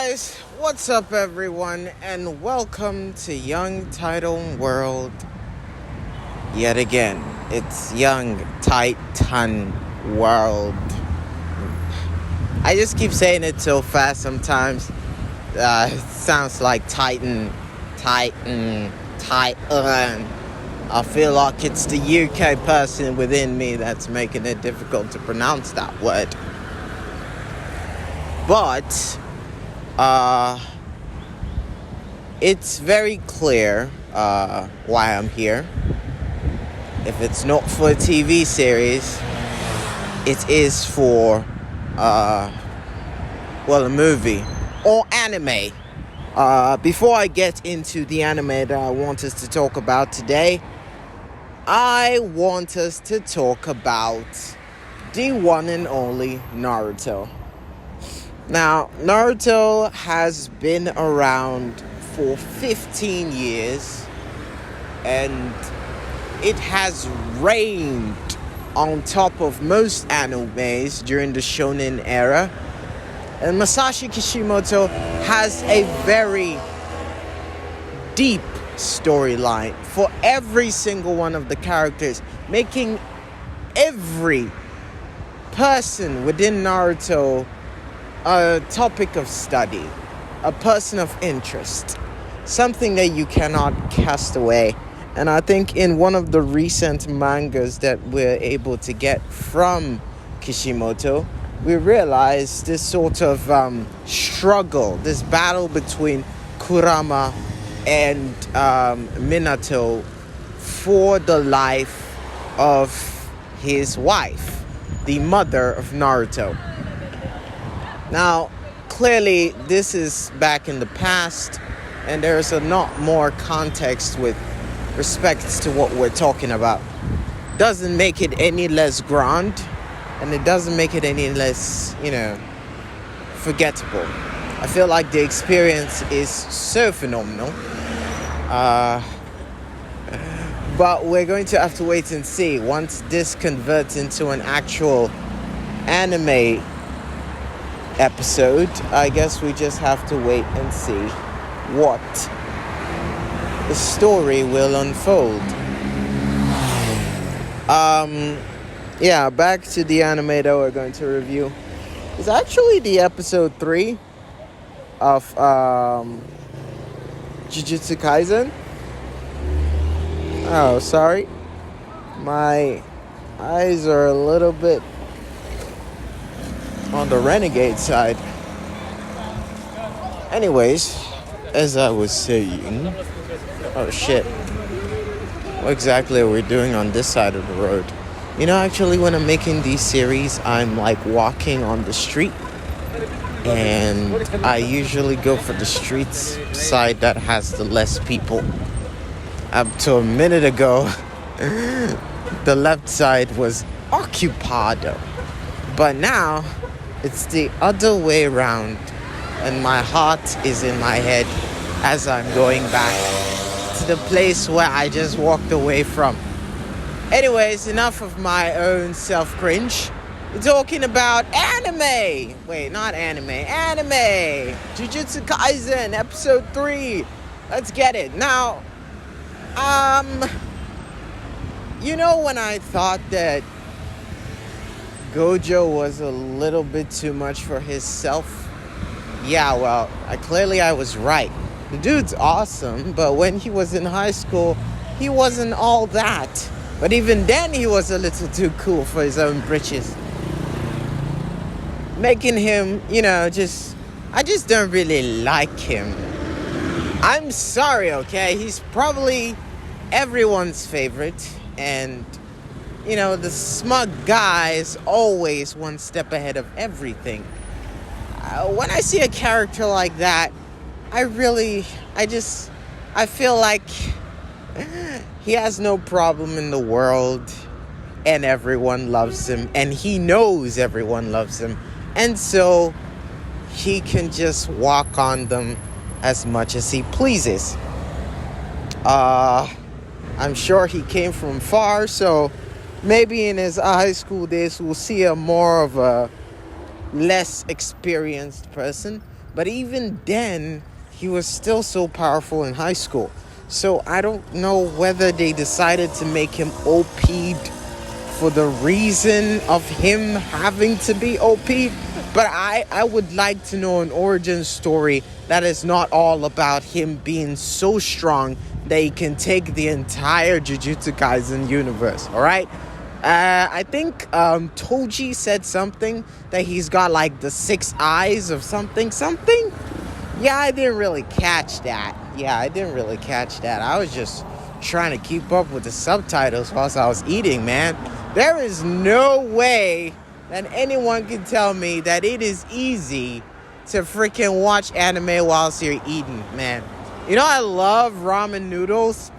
guys, what's up everyone, and welcome to Young Title World. Yet again, it's Young Titan World. I just keep saying it so fast sometimes. It sounds like Titan. I feel like it's the UK person within me that's making it difficult to pronounce that word. But it's very clear why I'm here. If it's not for a TV series, it is for a movie or anime. Before I get into the anime that I want us to talk about today, I want us to talk about the one and only Naruto. Now, Naruto has been around for 15 years, and it has reigned on top of most animes during the Shonen era. And Masashi Kishimoto has a very deep storyline for every single one of the characters, making every person within Naruto a topic of study, a person of interest, something that you cannot cast away. And I think in one of the recent mangas that we're able to get from Kishimoto, we realize this sort of struggle, this battle between Kurama and Minato for the life of his wife, the mother of Naruto. Now, clearly, this is back in the past, and there's a lot more context with respect to what we're talking about. Doesn't make it any less grand, and it doesn't make it any less, forgettable. I feel like the experience is so phenomenal. But we're going to have to wait and see. Once this converts into an actual anime episode, I guess we just have to wait and see what the story will unfold. Back to the anime that we're going to review. It's actually the episode 3 of Jujutsu Kaisen. Oh, sorry. My eyes are a little bit on the renegade side. Anyways, as I was saying, oh shit, what exactly are we doing on this side of the road? Actually, when I'm making these series, I'm like walking on the street, and I usually go for the streets side that has the less people. Up to a minute ago, the left side was occupied, but now it's the other way around, and my heart is in my head as I'm going back to the place where I just walked away from. Anyways, enough of my own self-cringe. We're talking about anime. Wait, not anime. Anime. Jujutsu Kaisen, episode 3. Let's get it. Now, when I thought that Gojo was a little bit too much for himself, I was right. The dude's awesome, but when he was in high school, he wasn't all that. But even then, he was a little too cool for his own britches. Making him, I just don't really like him. I'm sorry, okay? He's probably everyone's favorite. And, the smug guy is always one step ahead of everything. When I see a character like that, I feel like he has no problem in the world, and everyone loves him, and he knows everyone loves him, and so he can just walk on them as much as he pleases. I'm sure he came from far, so maybe in his high school days we'll see a more of a less experienced person. But even then, he was still so powerful in high school. So I don't know whether they decided to make him OP'd for the reason of him having to be OP'd. But I would like to know an origin story that is not all about him being so strong that he can take the entire Jujutsu Kaisen universe, alright? I think Toji said something that he's got like the 6 eyes of something. Yeah, I didn't really catch that. I was just trying to keep up with the subtitles whilst I was eating, man. There is no way that anyone can tell me that it is easy to freaking watch anime whilst you're eating, man. You know, I love ramen noodles.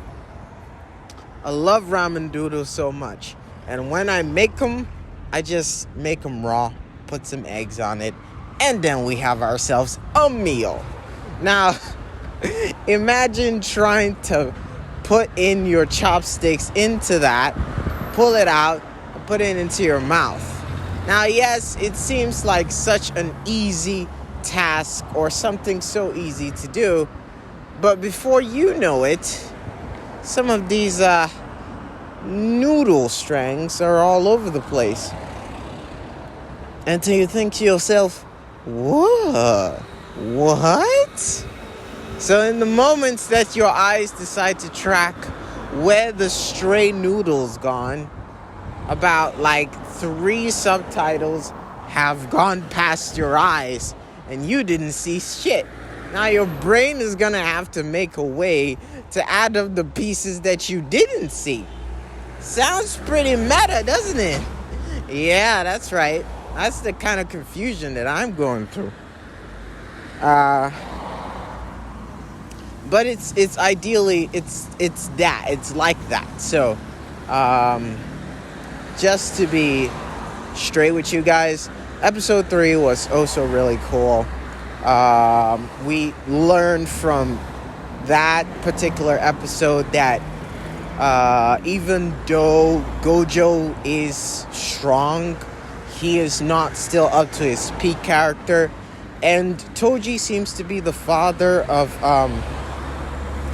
I love ramen noodles so much. And when I make them, I just make them raw, put some eggs on it, and then we have ourselves a meal. Now, imagine trying to put in your chopsticks into that, pull it out, and put it into your mouth. Now, yes, it seems like such an easy task or something so easy to do, but before you know it, some of these noodle strings are all over the place. Until you think to yourself, what? So in the moments that your eyes decide to track where the stray noodle's gone, about like 3 subtitles have gone past your eyes and you didn't see shit. Now your brain is gonna have to make a way to add up the pieces that you didn't see. Sounds pretty meta, doesn't it? Yeah, that's right. That's the kind of confusion that I'm going through. But it's ideally it's that. It's like that. So just to be straight with you guys, episode 3 was also really cool. We learned from that particular episode that even though Gojo is strong, he is not still up to his peak character. And Toji seems to be the father of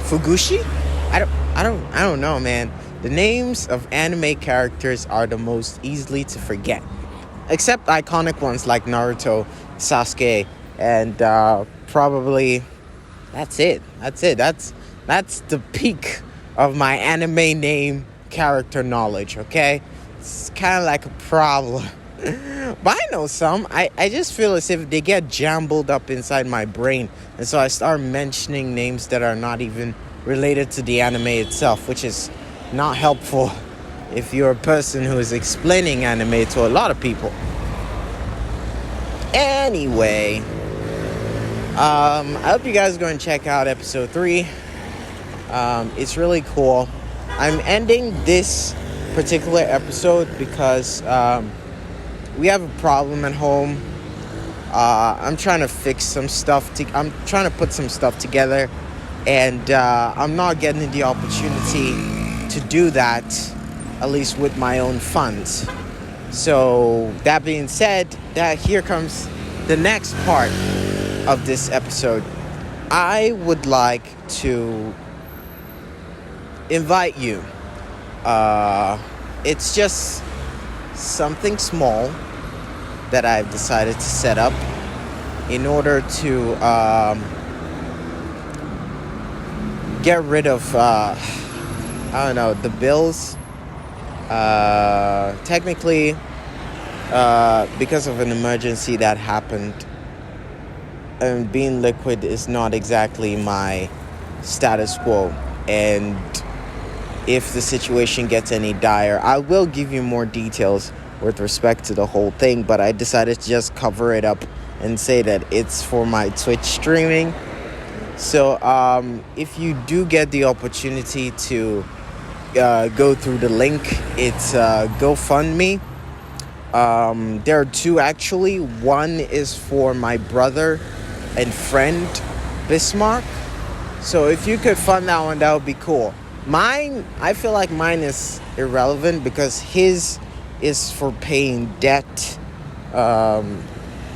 Fugushi? I don't know, man. The names of anime characters are the most easily to forget. Except iconic ones like Naruto, Sasuke, and probably that's it. That's the peak of my anime name character knowledge, okay? It's kind of like a problem. But I know some. I just feel as if they get jumbled up inside my brain. And so I start mentioning names that are not even related to the anime itself, which is not helpful if you're a person who is explaining anime to a lot of people. Anyway, I hope you guys are going to check out episode 3. It's really cool. I'm ending this particular episode because we have a problem at home. I'm trying to fix some stuff. I'm trying to put some stuff together, and I'm not getting the opportunity to do that, at least with my own funds. So that being said, that here comes the next part of this episode. I would like to invite you. It's just something small that I've decided to set up in order to get rid of the bills. Technically, because of an emergency that happened, and being liquid is not exactly my status quo. And if the situation gets any dire, I will give you more details with respect to the whole thing, but I decided to just cover it up and say that it's for my Twitch streaming. So if you do get the opportunity to go through the link, it's GoFundMe. There are 2 actually. One is for my brother and friend Bismarck. So if you could fund that one, that would be cool. Mine, I feel like mine is irrelevant because his is for paying debt.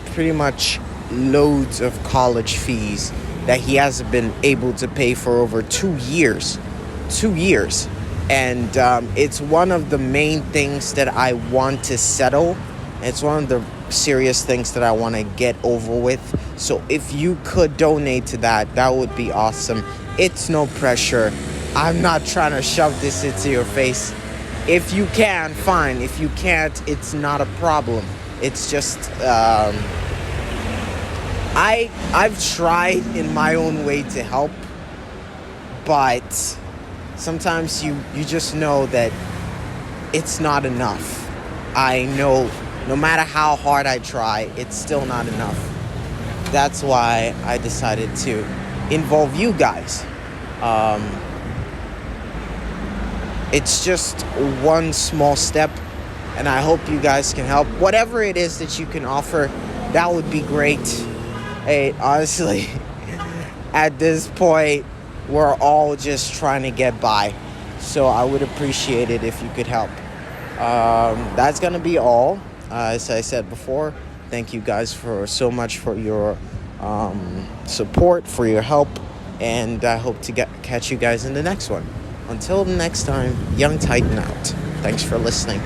Pretty much loads of college fees that he hasn't been able to pay for over 2 years. 2 years. And it's one of the main things that I want to settle. It's one of the serious things that I want to get over with. So if you could donate to that, that would be awesome. It's no pressure. I'm not trying to shove this into your face. If you can, fine. If you can't, it's not a problem. It's just I've tried in my own way to help, but sometimes you just know that it's not enough. I know no matter how hard I try, it's still not enough. That's why I decided to involve you guys. It's just one small step, and I hope you guys can help. Whatever it is that you can offer, that would be great. Hey, honestly, at this point, we're all just trying to get by. So I would appreciate it if you could help. That's going to be all. As I said before, thank you guys so much for your support, for your help. And I hope to catch you guys in the next one. Until next time, Young Titan out. Thanks for listening.